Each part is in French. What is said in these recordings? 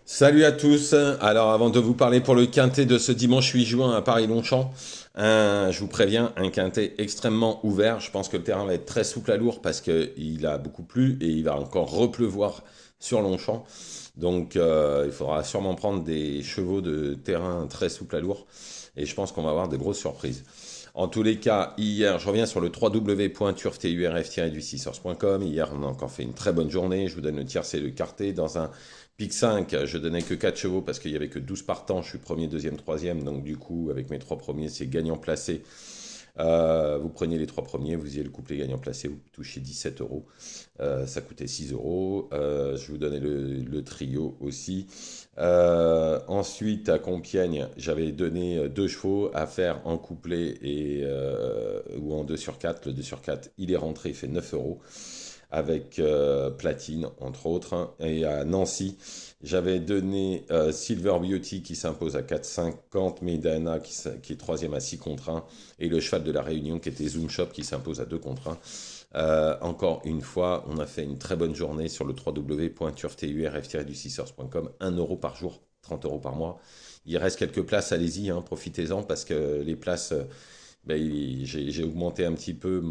Salut à tous. Alors, avant de vous parler pour le quintet de ce dimanche 8 juin à Paris-Longchamp, je vous préviens, un quintet extrêmement ouvert. Je pense que le terrain va être très souple à lourd parce qu'il a beaucoup plu et il va encore repleuvoir sur Longchamp. Donc, il faudra sûrement prendre des chevaux de terrain très souple à lourd et je pense qu'on va avoir des grosses surprises. En tous les cas, hier, je reviens sur le www.turfturf-du6source.com. Hier, on a encore fait une très bonne journée. Je vous donne le tiercé et le quarté. Dans un pic 5, je donnais que 4 chevaux parce qu'il y avait que 12 partants. Je suis premier, deuxième, troisième. Donc, du coup, avec mes trois premiers, c'est gagnant placé. Vous preniez les trois premiers, vous faisiez le couplet gagnant placé, vous touchez 17 euros. Ça coûtait 6 euros. Je vous donnais le trio aussi. Ensuite, à Compiègne, j'avais donné deux chevaux à faire en couplet ou en 2 sur 4. Le 2 sur 4, il est rentré, il fait 9 euros avec Platine, entre autres, hein. Et à Nancy, j'avais donné Silver Beauty qui s'impose à 4,50, Medana qui est troisième à 6 contre 1, et le cheval de la Réunion qui était Zoom Shop qui s'impose à 2 contre 1. Encore une fois, on a fait une très bonne journée sur le www.turfturf-du6source.com, 1 euro par jour, 30 euros par mois. Il reste quelques places, allez-y, hein, profitez-en parce que les places, ben, j'ai augmenté un petit peu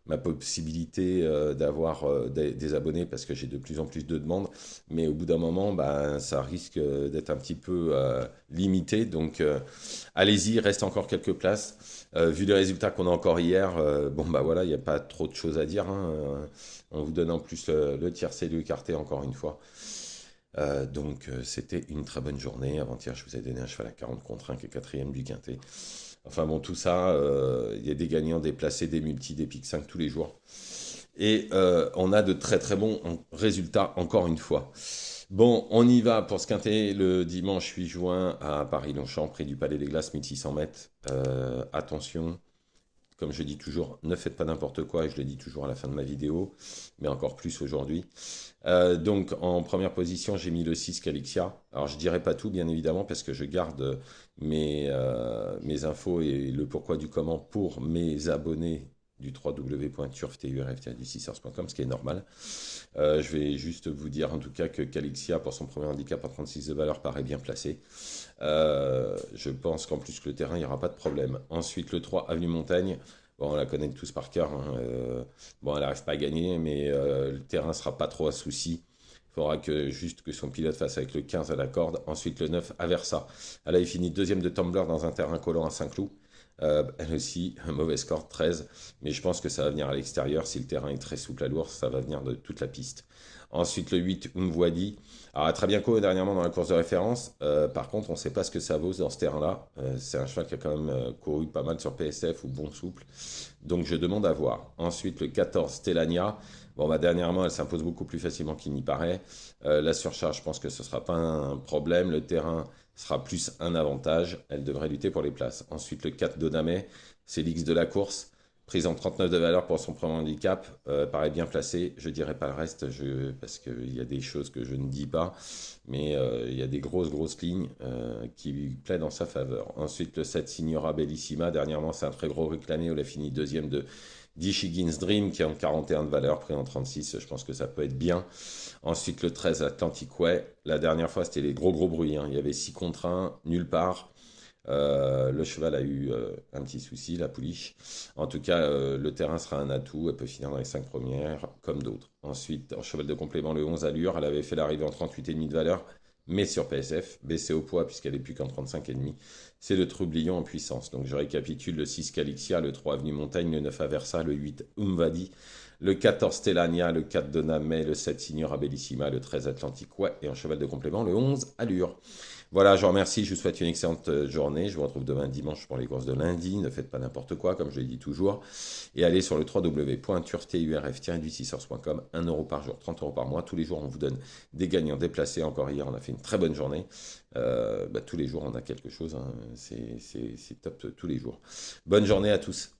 ma possibilité d'avoir des abonnés parce que j'ai de plus en plus de demandes. Mais au bout d'un moment, ben, ça risque d'être un petit peu limité. Donc, allez-y, il reste encore quelques places. Vu les résultats qu'on a encore hier, bon, bah voilà, il n'y a pas trop de choses à dire, hein. On vous donne en plus le tiercé et le quarté encore une fois. Donc, c'était une très bonne journée. Avant-hier, je vous ai donné un cheval à 40 contre 1 qui est quatrième du quintet. Enfin bon, tout ça, il y a des gagnants, des placés, des multis, des pics 5 tous les jours. Et on a de très très bons résultats encore une fois. Bon, on y va pour ce quintet le dimanche 8 juin à Paris-Longchamp, près du Palais des Glaces, 1600 mètres. Attention, comme je dis toujours, ne faites pas n'importe quoi, et je le dis toujours à la fin de ma vidéo, mais encore plus aujourd'hui. Donc en première position, j'ai mis le 6 Calixia. Alors je dirai pas tout, bien évidemment, parce que je garde mes infos et le pourquoi du comment pour mes abonnés du www.turfturf-du6source.com, ce qui est normal. Je vais juste vous dire en tout cas que Calixia, pour son premier handicap à 36 de valeur, paraît bien placé. Je pense qu'en plus que le terrain, il n'y aura pas de problème. Ensuite, le 3, Avenue Montagne. Bon, on la connaît tous par cœur, hein. Bon, elle n'arrive pas à gagner, mais le terrain ne sera pas trop à souci. Il faudra juste que son pilote fasse avec le 15 à la corde. Ensuite, le 9, Aversa. Elle a fini deuxième de Tumblr dans un terrain collant à Saint-Cloud. Elle aussi, un mauvais score, 13. Mais je pense que ça va venir à l'extérieur. Si le terrain est très souple à l'ours, ça va venir de toute la piste. Ensuite, le 8, Umwadi. Alors, très bien couru dernièrement dans la course de référence. Par contre, on ne sait pas ce que ça vaut dans ce terrain-là. C'est un cheval qui a quand même couru pas mal sur PSF ou bon souple. Donc, je demande à voir. Ensuite, le 14, Stelania. Bon, bah, dernièrement, elle s'impose beaucoup plus facilement qu'il n'y paraît. La surcharge, je pense que ce ne sera pas un problème. Le terrain sera plus un avantage. Elle devrait lutter pour les places. Ensuite, le 4, Donamé. C'est l'X de la course. Prise en 39 de valeur pour son premier handicap, paraît bien placé. Je dirai pas le reste parce qu'il y a des choses que je ne dis pas, mais il y a des grosses lignes qui plaident en sa faveur. Ensuite, le 7 Signora Bellissima. Dernièrement, c'est un très gros réclamé. On a fini deuxième de d'Ishigin's Dream qui est en 41 de valeur, pris en 36. Je pense que ça peut être bien. Ensuite, le 13 Atlantic Way. La dernière fois, c'était les gros bruits, hein. Il y avait 6 contre 1, nulle part. Le cheval a eu un petit souci, la pouliche. En tout cas, le terrain sera un atout. Elle peut finir dans les 5 premières, comme d'autres. Ensuite, en cheval de complément, le 11 allure. Elle avait fait l'arrivée en 38,5 de valeur, mais sur PSF, baissée au poids puisqu'elle est plus qu'en 35,5. C'est le Troublion en puissance. Donc je récapitule: le 6 Calixia, le 3 Avenue Montagne, le 9 Aversa, le 8 Umvadi, le 14 Stellania, le 4 Donamé, le 7 Signora Bellissima, le 13 Atlantic Way et en cheval de complément, le 11 Allure. Voilà, je vous remercie, je vous souhaite une excellente journée. Je vous retrouve demain dimanche pour les courses de lundi. Ne faites pas n'importe quoi, comme je l'ai dit toujours. Et allez sur le www.turfturf-du6source.com. 1 euro par jour, 30 euros par mois. Tous les jours, on vous donne des gagnants déplacés. Encore hier, on a fait une très bonne journée. Tous les jours, on a quelque chose, hein. C'est top tous les jours. Bonne journée à tous.